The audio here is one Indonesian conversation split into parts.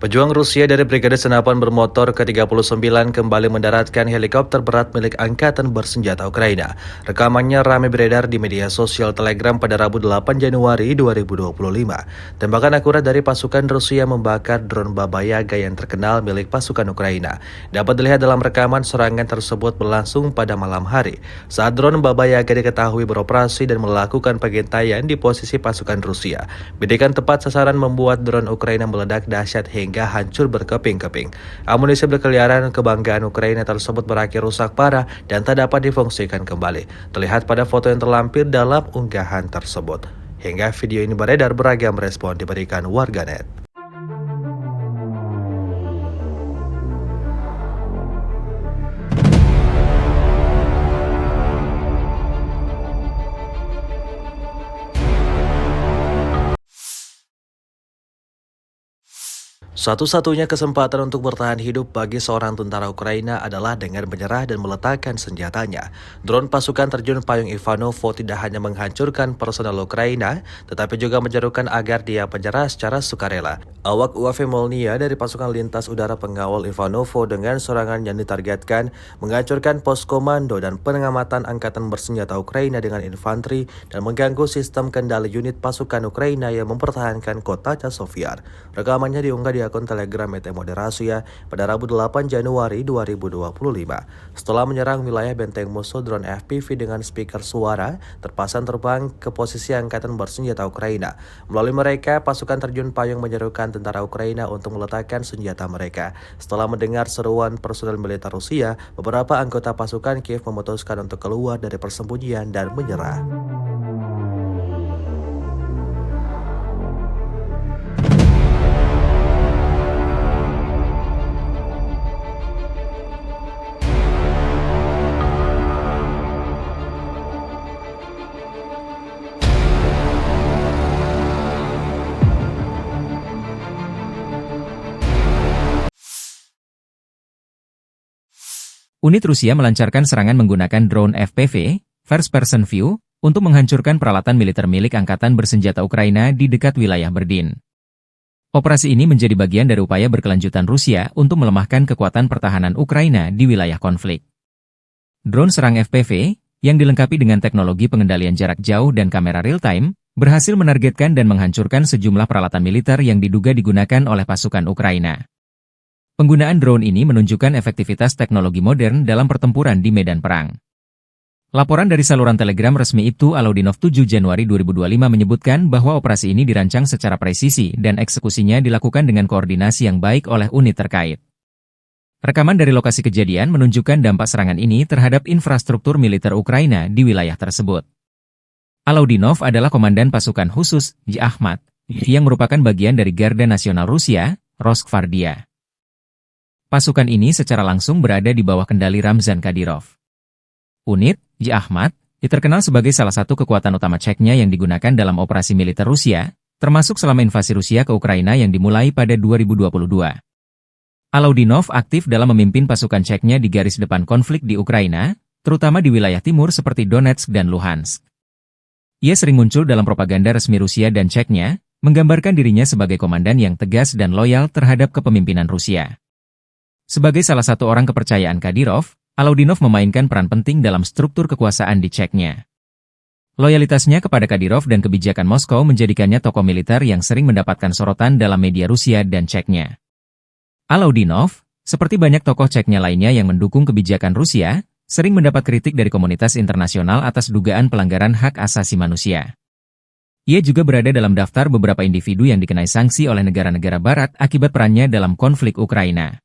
Pejuang Rusia dari Brigade Senapan Bermotor ke-39 kembali mendaratkan helikopter berat milik Angkatan Bersenjata Ukraina. Rekamannya ramai beredar di media sosial Telegram pada Rabu 8 Januari 2025. Tembakan akurat dari pasukan Rusia membakar drone Baba Yaga yang terkenal milik pasukan Ukraina. Dapat dilihat dalam rekaman serangan tersebut berlangsung pada malam hari, saat drone Baba Yaga diketahui beroperasi dan melakukan pengintaian di posisi pasukan Rusia. Bidikan tepat sasaran membuat drone Ukraina meledak dahsyat hingga hancur berkeping-keping. Amunisi berkeliaran kebanggaan Ukraina tersebut berakhir rusak parah dan tak dapat difungsikan kembali. Terlihat pada foto yang terlampir dalam unggahan tersebut. Hingga video ini beredar, beragam respon diberikan warganet. Satu-satunya kesempatan untuk bertahan hidup bagi seorang tentara Ukraina adalah dengan menyerah dan meletakkan senjatanya. Drone pasukan terjun payung Ivanovo tidak hanya menghancurkan personel Ukraina, tetapi juga menyerukan agar dia menyerah secara sukarela. Awak UAV Molnia dari pasukan lintas udara pengawal Ivanovo dengan serangan yang ditargetkan menghancurkan pos komando dan pengamatan angkatan bersenjata Ukraina dengan infanteri dan mengganggu sistem kendali unit pasukan Ukraina yang mempertahankan kota Sofiar. Rekamannya diunggah di akun Telegram ETMO Rasia pada Rabu 8 Januari 2025. Setelah menyerang wilayah benteng musuh, drone FPV dengan speaker suara terpasang terbang ke posisi angkatan bersenjata Ukraina. Melalui mereka, pasukan terjun payung menyerukan tentara Ukraina untuk meletakkan senjata mereka. Setelah mendengar seruan personel militer Rusia, beberapa anggota pasukan Kiev memutuskan untuk keluar dari persembunyian dan menyerah. Unit Rusia melancarkan serangan menggunakan drone FPV, First Person View, untuk menghancurkan peralatan militer milik Angkatan Bersenjata Ukraina di dekat wilayah Berdin. Operasi ini menjadi bagian dari upaya berkelanjutan Rusia untuk melemahkan kekuatan pertahanan Ukraina di wilayah konflik. Drone serang FPV, yang dilengkapi dengan teknologi pengendalian jarak jauh dan kamera real-time, berhasil menargetkan dan menghancurkan sejumlah peralatan militer yang diduga digunakan oleh pasukan Ukraina. Penggunaan drone ini menunjukkan efektivitas teknologi modern dalam pertempuran di medan perang. Laporan dari saluran Telegram resmi IPTU Alaudinov 7 Januari 2025 menyebutkan bahwa operasi ini dirancang secara presisi dan eksekusinya dilakukan dengan koordinasi yang baik oleh unit terkait. Rekaman dari lokasi kejadian menunjukkan dampak serangan ini terhadap infrastruktur militer Ukraina di wilayah tersebut. Alaudinov adalah komandan pasukan khusus Ahmad, yang merupakan bagian dari Garda Nasional Rusia, Rosgvardia. Pasukan ini secara langsung berada di bawah kendali Ramzan Kadyrov. Unit Ahmad terkenal sebagai salah satu kekuatan utama Chechnya yang digunakan dalam operasi militer Rusia, termasuk selama invasi Rusia ke Ukraina yang dimulai pada 2022. Alaudinov aktif dalam memimpin pasukan Chechnya di garis depan konflik di Ukraina, terutama di wilayah timur seperti Donetsk dan Luhansk. Ia sering muncul dalam propaganda resmi Rusia dan Chechnya, menggambarkan dirinya sebagai komandan yang tegas dan loyal terhadap kepemimpinan Rusia. Sebagai salah satu orang kepercayaan Kadyrov, Alaudinov memainkan peran penting dalam struktur kekuasaan di Chechnya. Loyalitasnya kepada Kadyrov dan kebijakan Moskow menjadikannya tokoh militer yang sering mendapatkan sorotan dalam media Rusia dan Chechnya. Alaudinov, seperti banyak tokoh Chechnya lainnya yang mendukung kebijakan Rusia, sering mendapat kritik dari komunitas internasional atas dugaan pelanggaran hak asasi manusia. Ia juga berada dalam daftar beberapa individu yang dikenai sanksi oleh negara-negara barat akibat perannya dalam konflik Ukraina.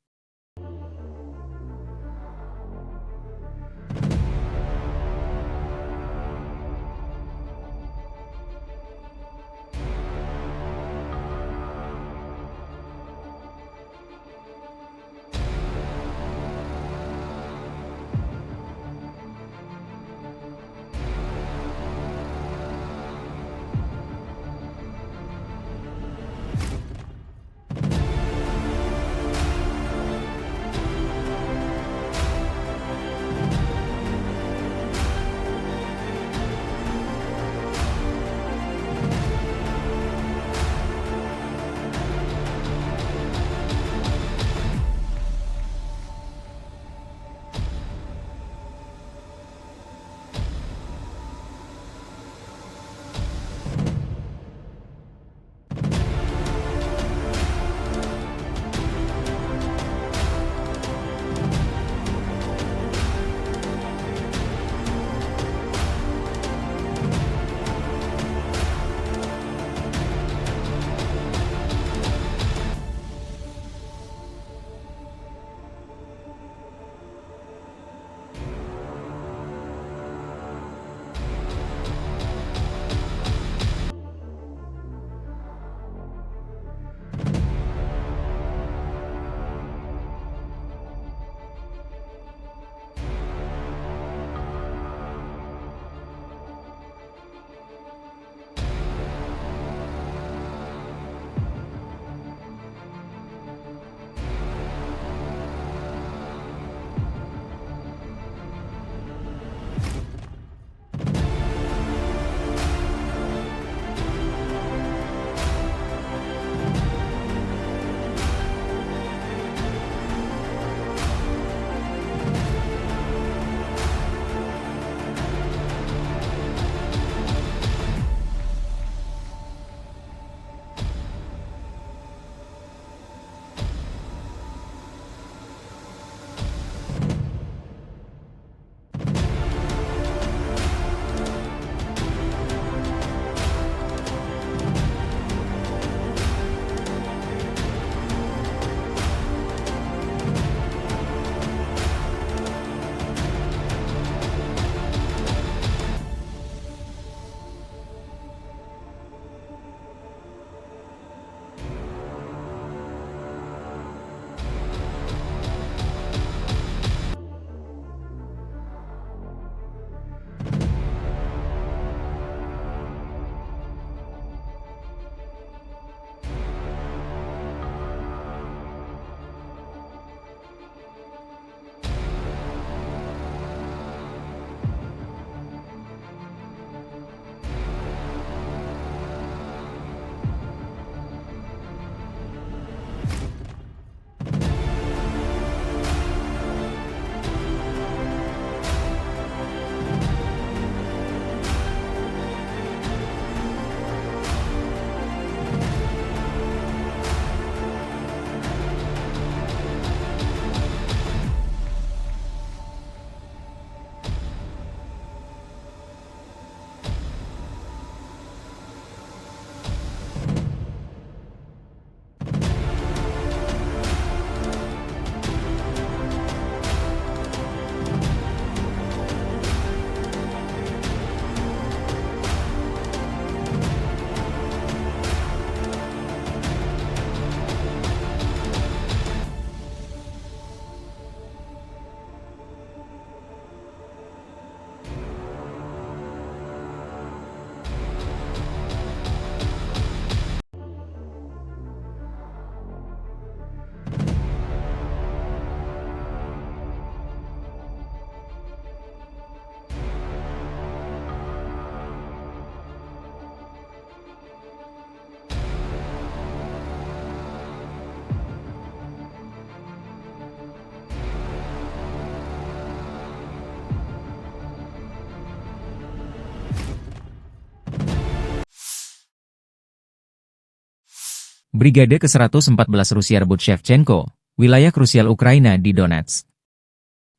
Brigade ke-114 Rusia rebut Shevchenko, wilayah krusial Ukraina di Donetsk.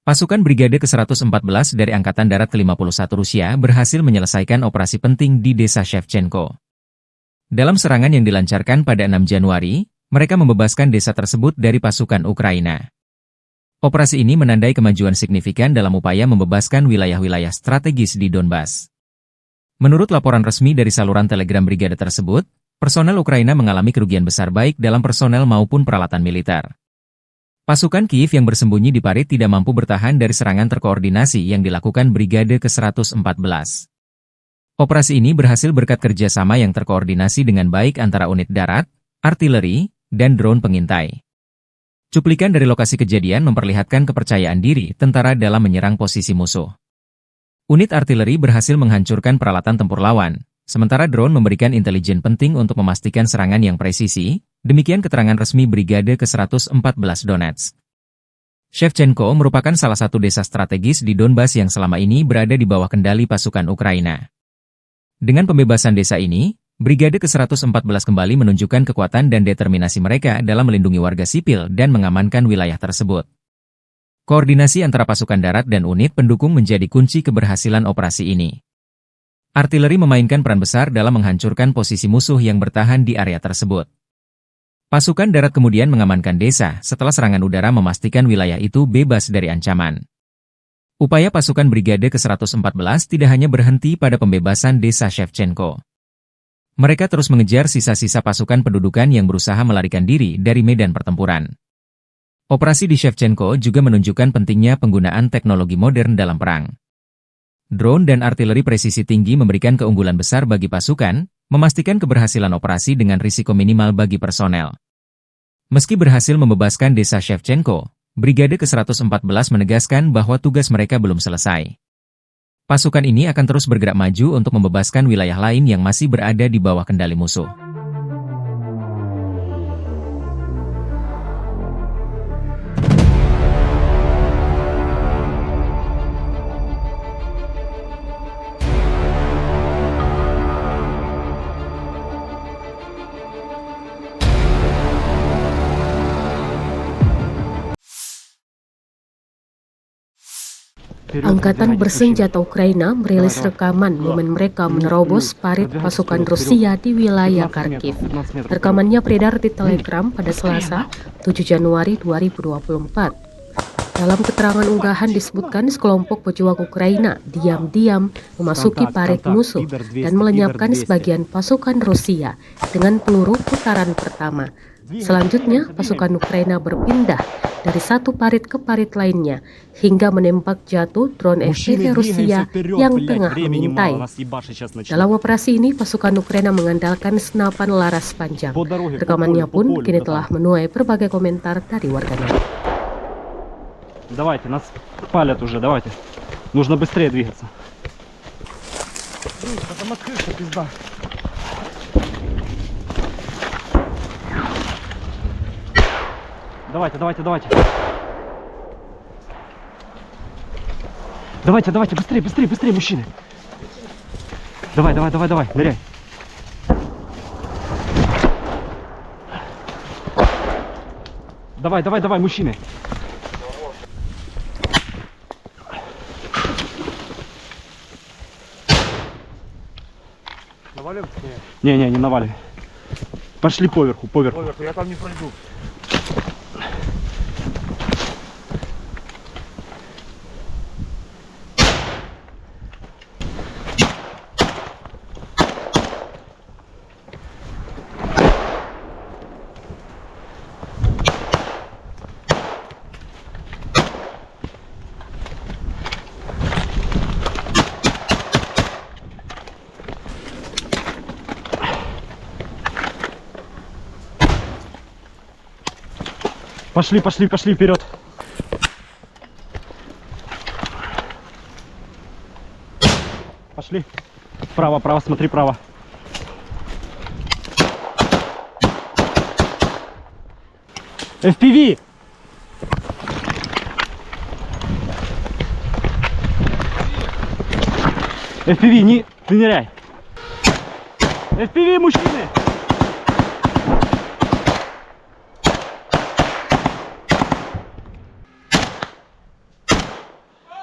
Pasukan Brigade ke-114 dari Angkatan Darat ke-51 Rusia berhasil menyelesaikan operasi penting di desa Shevchenko. Dalam serangan yang dilancarkan pada 6 Januari, mereka membebaskan desa tersebut dari pasukan Ukraina. Operasi ini menandai kemajuan signifikan dalam upaya membebaskan wilayah-wilayah strategis di Donbas. Menurut laporan resmi dari saluran Telegram brigade tersebut, personel Ukraina mengalami kerugian besar baik dalam personel maupun peralatan militer. Pasukan Kiev yang bersembunyi di parit tidak mampu bertahan dari serangan terkoordinasi yang dilakukan Brigade ke-114. Operasi ini berhasil berkat kerjasama yang terkoordinasi dengan baik antara unit darat, artileri, dan drone pengintai. Cuplikan dari lokasi kejadian memperlihatkan kepercayaan diri tentara dalam menyerang posisi musuh. Unit artileri berhasil menghancurkan peralatan tempur lawan, sementara drone memberikan intelijen penting untuk memastikan serangan yang presisi. Demikian keterangan resmi Brigade ke-114 Donetsk. Shevchenko merupakan salah satu desa strategis di Donbas yang selama ini berada di bawah kendali pasukan Ukraina. Dengan pembebasan desa ini, Brigade ke-114 kembali menunjukkan kekuatan dan determinasi mereka dalam melindungi warga sipil dan mengamankan wilayah tersebut. Koordinasi antara pasukan darat dan unit pendukung menjadi kunci keberhasilan operasi ini. Artileri memainkan peran besar dalam menghancurkan posisi musuh yang bertahan di area tersebut. Pasukan darat kemudian mengamankan desa setelah serangan udara memastikan wilayah itu bebas dari ancaman. Upaya pasukan Brigade ke-114 tidak hanya berhenti pada pembebasan desa Shevchenko. Mereka terus mengejar sisa-sisa pasukan pendudukan yang berusaha melarikan diri dari medan pertempuran. Operasi di Shevchenko juga menunjukkan pentingnya penggunaan teknologi modern dalam perang. Drone dan artileri presisi tinggi memberikan keunggulan besar bagi pasukan, memastikan keberhasilan operasi dengan risiko minimal bagi personel. Meski berhasil membebaskan desa Shevchenko, Brigade ke-114 menegaskan bahwa tugas mereka belum selesai. Pasukan ini akan terus bergerak maju untuk membebaskan wilayah lain yang masih berada di bawah kendali musuh. Angkatan bersenjata Ukraina merilis rekaman momen mereka menerobos parit pasukan Rusia di wilayah Kharkiv. Rekamannya beredar di Telegram pada Selasa, 7 Januari 2024. Dalam keterangan unggahan disebutkan sekelompok pejuang Ukraina diam-diam memasuki parit musuh dan melenyapkan sebagian pasukan Rusia dengan peluru putaran pertama. Selanjutnya, pasukan Ukraina berpindah dari satu parit ke parit lainnya hingga menembak jatuh drone FPV Rusia yang tengah mengintai. Dalam operasi ini, pasukan Ukraina mengandalkan senapan laras panjang. Rekamannya pun kini telah menuai berbagai komentar dari warganet. Давайте, нас палят уже, давайте. Нужно быстрее двигаться. Там открылся, пизда. Давайте. Давайте, быстрее, мужчины. Давай, ныряй. Давай, мужчины. Навалим? Не наваливай. Пошли поверху. Я там не пройду. Пошли вперед. Пошли. Право, смотри право. FPV! FPV, не ныряй. FPV, мужчины!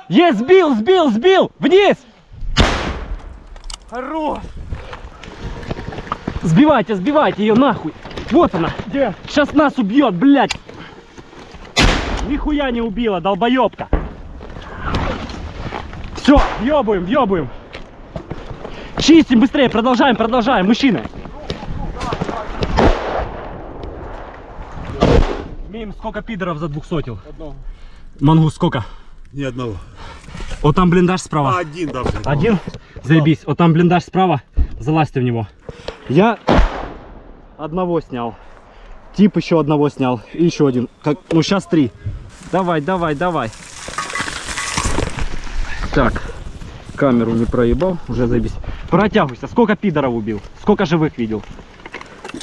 Есть, сбил! Вниз! Хорош! Сбивайте ее нахуй! Вот она! Где? Сейчас нас убьет, блядь! Нихуя не убила, долбоебка! Все, въебываем! Чистим быстрее, продолжаем, мужчины! Имеем сколько пидоров за 200? Одного. Мангус, сколько? Ни одного. Вот там блиндаж справа. Один даже. Один? Заебись. Вот там блиндаж справа. Залазьте в него. Я одного снял. Тип еще одного снял. И еще один. Ну сейчас 3. Давай. Так. Камеру не проебал. Уже заебись. Протягивайся. Сколько пидоров убил? Сколько живых видел?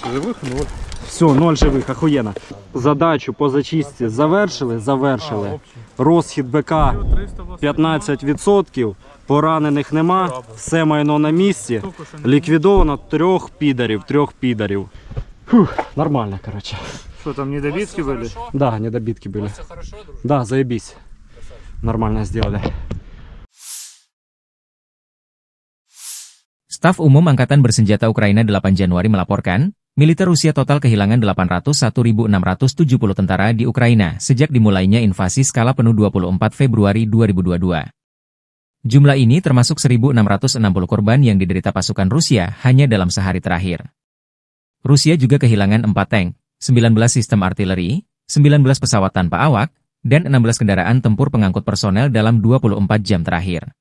Живых 0. Все, 0 живих, охуєнно. Задачу по зачистці завершили. Розхід БК 15%, поранених нема, все майно на місці. Ліквідовано 3 підарів. Фух, нормально, короче. Что там, недобитки были? Да, недобитки были. Да, заебись. Нормально сделали. Staf Umum Angkatan Bersenjata Ukraina 8 Januari melaporkan, militer Rusia total kehilangan 801.670 tentara di Ukraina sejak dimulainya invasi skala penuh 24 Februari 2022. Jumlah ini termasuk 1.660 korban yang diderita pasukan Rusia hanya dalam sehari terakhir. Rusia juga kehilangan 4 tank, 19 sistem artileri, 19 pesawat tanpa awak, dan 16 kendaraan tempur pengangkut personel dalam 24 jam terakhir.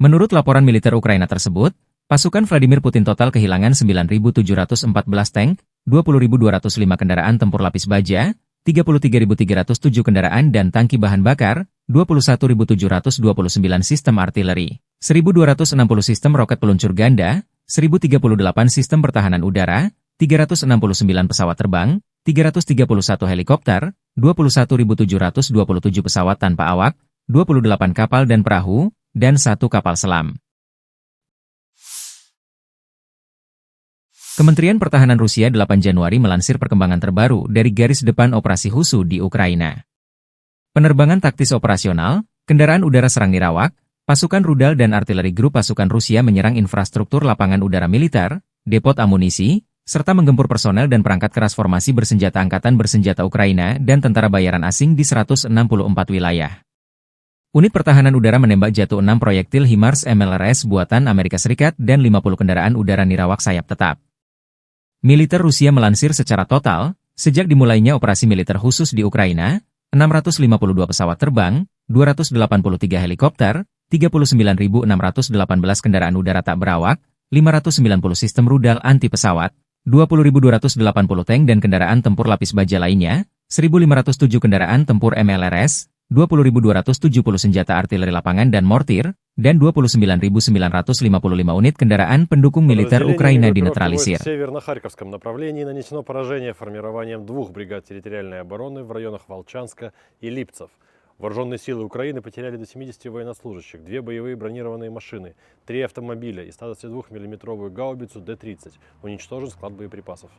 Menurut laporan militer Ukraina tersebut, pasukan Vladimir Putin total kehilangan 9.714 tank, 20.205 kendaraan tempur lapis baja, 33.307 kendaraan dan tangki bahan bakar, 21.729 sistem artileri, 1.260 sistem roket peluncur ganda, 1.038 sistem pertahanan udara, 369 pesawat terbang, 331 helikopter, 21.727 pesawat tanpa awak, 28 kapal dan perahu, dan 1 kapal selam. Kementerian Pertahanan Rusia 8 Januari melansir perkembangan terbaru dari garis depan operasi Husu di Ukraina. Penerbangan taktis operasional, kendaraan udara serang nirawak, pasukan rudal dan artileri grup pasukan Rusia menyerang infrastruktur lapangan udara militer, depot amunisi, serta menggempur personel dan perangkat keras formasi bersenjata Angkatan Bersenjata Ukraina dan tentara bayaran asing di 164 wilayah. Unit pertahanan udara menembak jatuh 6 proyektil HIMARS MLRS buatan Amerika Serikat dan 50 kendaraan udara nirawak sayap tetap. Militer Rusia melansir secara total, sejak dimulainya operasi militer khusus di Ukraina, 652 pesawat terbang, 283 helikopter, 39.618 kendaraan udara tak berawak, 590 sistem rudal anti-pesawat, 20.280 tank dan kendaraan tempur lapis baja lainnya, 1.507 kendaraan tempur MLRS, 20.270 senjata artileri lapangan dan mortir, dan 29.955 unit kendaraan pendukung militer Ukraina dinetralisir. В северно-харьковском направлении нанесено поражение формированием 2 бригад территориальной обороны в районах Волчанска и Липцев. Вооруженные силы Украины потеряли до 70 военнослужащих, 2 боевые бронированные машины, 3 автомобиля и 122-мм гаубицу Д-30. Уничтожен склад боеприпасов.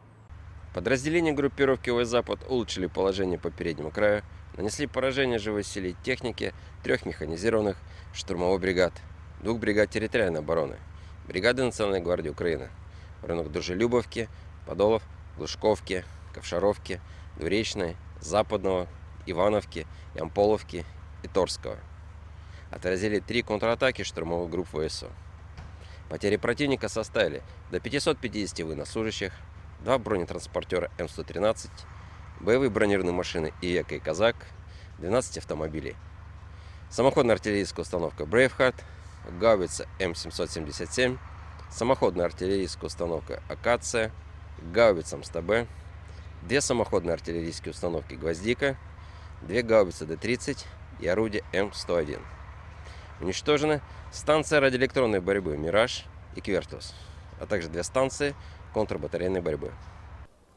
Подразделения группировки ОС «Запад» улучшили положение по переднему краю, нанесли поражение живой силе техники 3 механизированных штурмовых бригад, 2 бригад территориальной обороны, бригады Национальной гвардии Украины в районах Дружелюбовки, Подолов, Глушковки, Ковшаровки, Двуречной, Западного, Ивановки, Ямполовки и Торского. Отразили 3 контратаки штурмовых групп ВСУ. Потери противника составили до 550 военнослужащих, 2 бронетранспортера М113, боевые бронированные машины «Ияка» и «Казак», 12 автомобилей. Самоходная артиллерийская установка «Брейвхард», гаубица М777, самоходная артиллерийская установка «Акация», гаубица МСТБ, 2 самоходные артиллерийские установки «Гвоздика», 2 гаубицы Д-30 и орудие М101. Уничтожены станция радиоэлектронной борьбы «Мираж» и «Квертус», а также 2 станции контрбатарейной борьбы.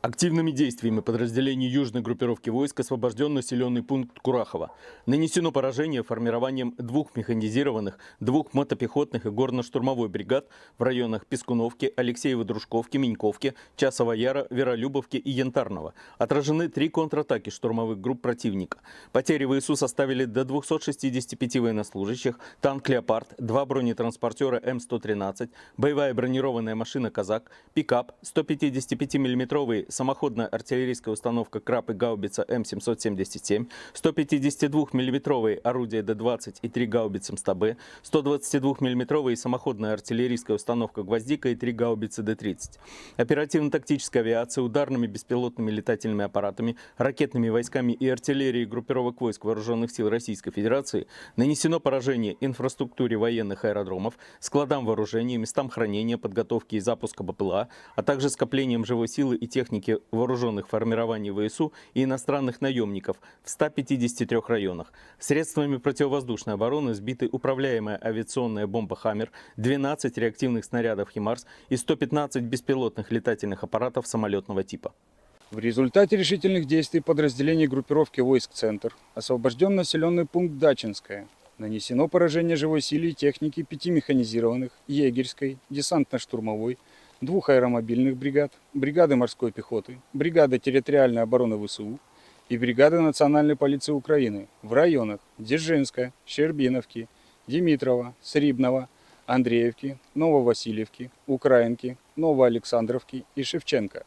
Активными действиями подразделений южной группировки войск освобожден населенный пункт Курахово. Нанесено поражение формированием 2 механизированных, 2 мотопехотных и горно-штурмовой бригад в районах Пескуновки, Алексеево-Дружковки, Меньковки, Часова Яра, Веролюбовки и Янтарного. Отражены 3 контратаки штурмовых групп противника. Потери ВСУ составили до 265 военнослужащих, танк «Леопард», 2 бронетранспортера М113, боевая бронированная машина «Казак», пикап, 155 мм самоходная артиллерийская установка «Краб» и гаубица М777, 152 мм орудие Д-20 и 3 гаубицы МСТБ, 122 мм самоходная артиллерийская установка «Гвоздика» и 3 гаубицы Д-30. Оперативно-тактическая авиация, ударными беспилотными летательными аппаратами, ракетными войсками и артиллерией группировок войск Вооруженных сил Российской Федерации нанесено поражение инфраструктуре военных аэродромов, складам вооружений, местам хранения, подготовки и запуска БПЛА, а также скоплением живой силы и техники вооруженных формирований ВСУ и иностранных наемников в 153 районах. Средствами противовоздушной обороны сбиты управляемая авиационная бомба «Хаммер», 12 реактивных снарядов «Химарс» и 115 беспилотных летательных аппаратов самолетного типа. В результате решительных действий подразделений группировки войск «Центр» освобожден населенный пункт Дачинское. Нанесено поражение живой силе и техники 5 механизированных, егерской, десантно-штурмовой, 2 аэромобильных бригад, бригады морской пехоты, бригады территориальной обороны ВСУ и бригады Национальной полиции Украины в районах Дзержинска, Щербиновки, Димитрова, Срибного, Андреевки, Нововасильевки, Украинки, Новоалександровки и Шевченко.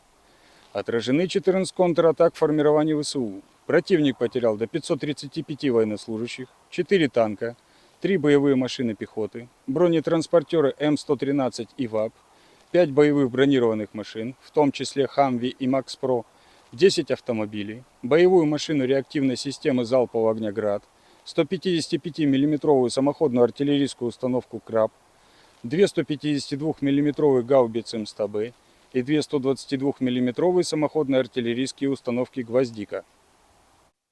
Отражены 14 контратак формирований ВСУ. Противник потерял до 535 военнослужащих, 4 танка, 3 боевые машины пехоты, бронетранспортеры М113 и ВАП, 5 боевых бронированных машин, в том числе «Хамви» и «Макс-Про», 10 автомобилей, боевую машину реактивной системы залпового огня «Град», 155 мм самоходную артиллерийскую установку «Краб», 2 152 мм гаубицы МСТБ и 2 122 мм самоходные артиллерийские установки «Гвоздика».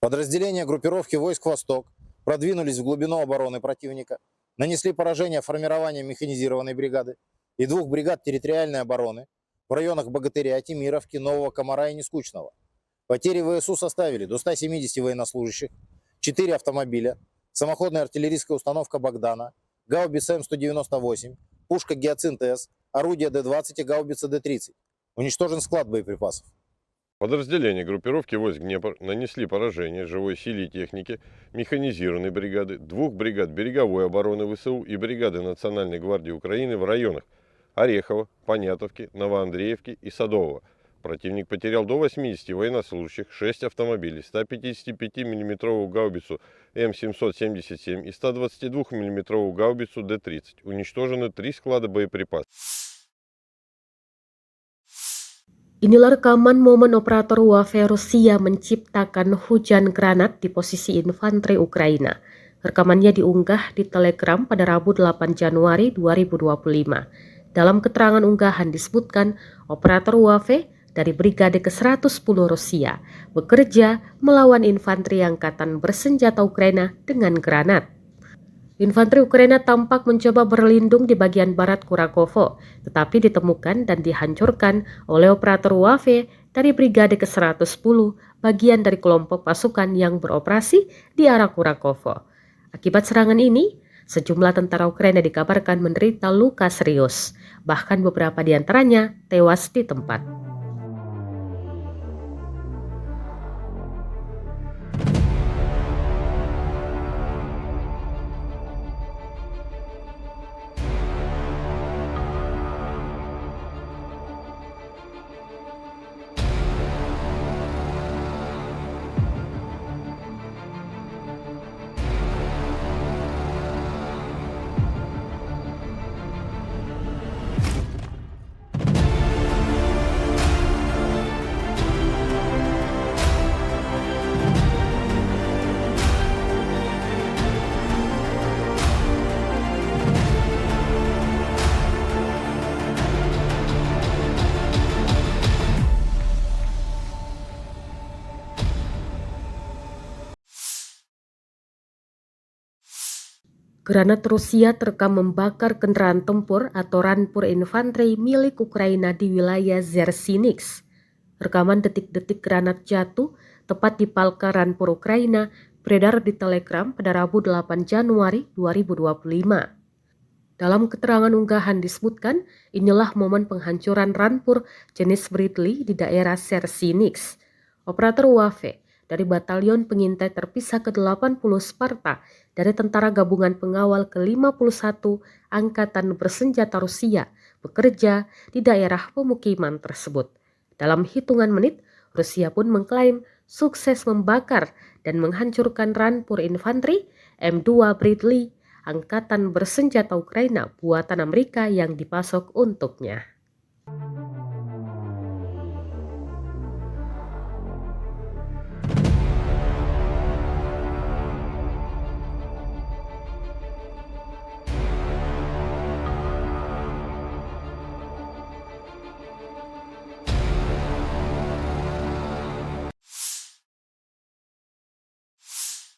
Подразделения группировки войск «Восток» продвинулись в глубину обороны противника, нанесли поражение формированием механизированной бригады и 2 бригад территориальной обороны в районах Богатыря, Тимировки, Нового Комара и Нескучного. Потери ВСУ составили до 170 военнослужащих, 4 автомобиля, самоходная артиллерийская установка «Богдана», гаубица М198, пушка «Гиацинт-С», орудие Д-20 и гаубица Д-30. Уничтожен склад боеприпасов. Подразделения группировки войск «Днепр» нанесли поражение живой силе и технике механизированной бригады, 2 бригад береговой обороны ВСУ и бригады Национальной гвардии Украины в районах Орехово, Понятовки, Новоандреевки и Садового. Противник потерял до 80 военнослужащих, 6 автомобилей, 155 мм гаубицу М777 и 122 мм гаубицу Д-30. Уничтожены 3 склада боеприпасов. Inilah rekaman momen operator UAV Rusia menciptakan hujan granat di posisi infanteri Ukraina. Rekamannya diunggah di Telegram pada Rabu 8 Januari 2025. Dalam keterangan unggahan disebutkan operator UAV dari Brigade ke-110 Rusia bekerja melawan infanteri angkatan bersenjata Ukraina dengan granat. Infanteri Ukraina tampak mencoba berlindung di bagian barat Kurakovo, tetapi ditemukan dan dihancurkan oleh operator UAV dari Brigade ke-110, bagian dari kelompok pasukan yang beroperasi di arah Kurakovo. Akibat serangan ini, sejumlah tentara Ukraina dikabarkan menderita luka serius, bahkan beberapa di antaranya tewas di tempat. Granat Rusia terekam membakar kendaraan tempur atau Rampur Infanteri milik Ukraina di wilayah Zersinix. Rekaman detik-detik granat jatuh tepat di Palka Ranpur, Ukraina, beredar di Telegram pada Rabu 8 Januari 2025. Dalam keterangan unggahan disebutkan, inilah momen penghancuran Ranpur jenis Bradley di daerah Sersinix. Operator UAV dari Batalion Pengintai Terpisah ke-80 Sparta dari Tentara Gabungan Pengawal ke-51 Angkatan Bersenjata Rusia bekerja di daerah pemukiman tersebut. Dalam hitungan menit, Rusia pun mengklaim sukses membakar dan menghancurkan Ranpur Infanteri M2 Bradley Angkatan Bersenjata Ukraina buatan Amerika yang dipasok untuknya.